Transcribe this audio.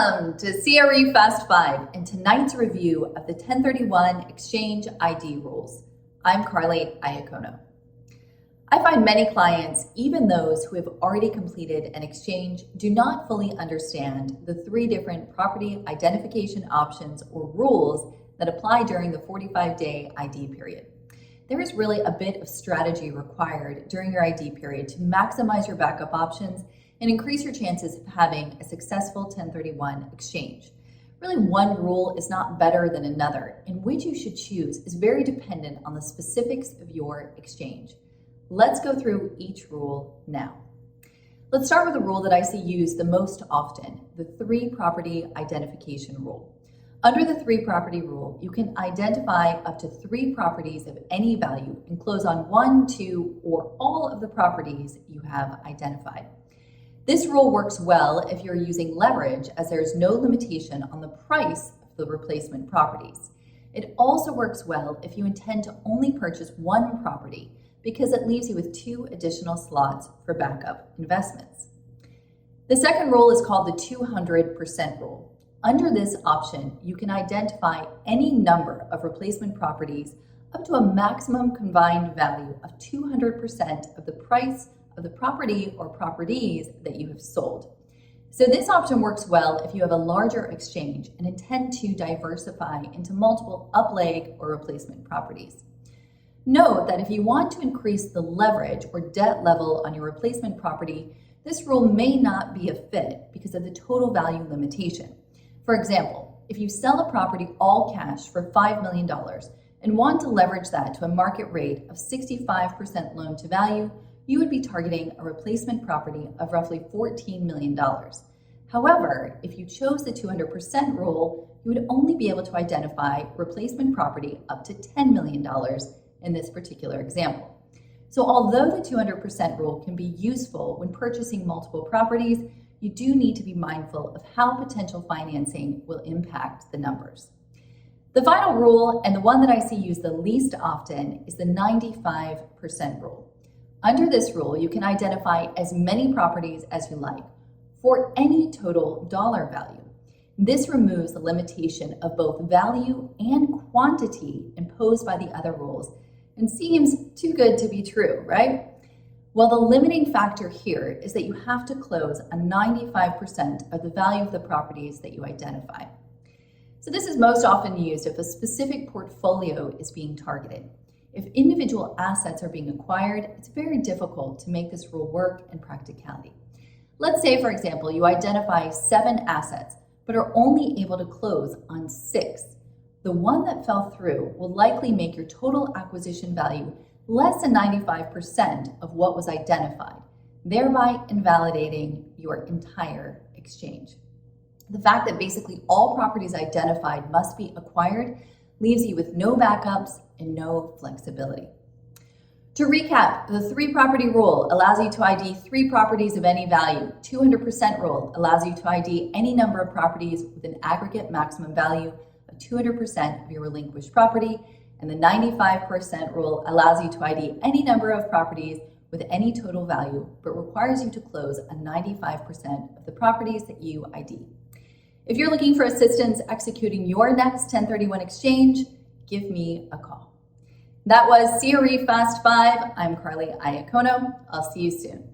Welcome to CRE Fast 5 and tonight's review of the 1031 Exchange ID rules. I'm Carly Iacono. I find many clients, even those who have already completed an exchange, do not fully understand the three different property identification options or rules that apply during the 45-day ID period. There is really a bit of strategy required during your ID period to maximize your backup options and increase your chances of having a successful 1031 exchange. Really, one rule is not better than another, and which you should choose is very dependent on the specifics of your exchange. Let's go through each rule now. Let's start with the rule that I see used the most often, the three property identification rule. Under the three property rule, you can identify up to three properties of any value and close on one, two, or all of the properties you have identified. This rule works well if you're using leverage, as there is no limitation on the price of the replacement properties. It also works well if you intend to only purchase one property, because it leaves you with two additional slots for backup investments. The second rule is called the 200% rule. Under this option, you can identify any number of replacement properties up to a maximum combined value of 200% of the price of the property or properties that you have sold. So this option works well if you have a larger exchange and intend to diversify into multiple upleg or replacement properties. Note that if you want to increase the leverage or debt level on your replacement property, this rule may not be a fit because of the total value limitation. For example, if you sell a property all cash for $5 million and want to leverage that to a market rate of 65% loan to value, you would be targeting a replacement property of roughly $14 million. However, if you chose the 200% rule, you would only be able to identify replacement property up to $10 million in this particular example. So although the 200% rule can be useful when purchasing multiple properties, you do need to be mindful of how potential financing will impact the numbers. The final rule, and the one that I see used the least often, is the 95% rule. Under this rule, you can identify as many properties as you like for any total dollar value. This removes the limitation of both value and quantity imposed by the other rules and seems too good to be true, right? Well, the limiting factor here is that you have to close on 95% of the value of the properties that you identify. So this is most often used if a specific portfolio is being targeted. If individual assets are being acquired, it's very difficult to make this rule work in practicality. Let's say, for example, you identify 7 assets, but are only able to close on 6. The one that fell through will likely make your total acquisition value less than 95% of what was identified, thereby invalidating your entire exchange. The fact that basically all properties identified must be acquired leaves you with no backups and no flexibility. To recap, the 3 property rule allows you to ID 3 properties of any value. 200% rule allows you to ID any number of properties with an aggregate maximum value of 200% of your relinquished property. And the 95% rule allows you to ID any number of properties with any total value, but requires you to close on 95% of the properties that you ID. If you're looking for assistance executing your next 1031 exchange, give me a call. That was CRE Fast 5. I'm Carly Iacono. I'll see you soon.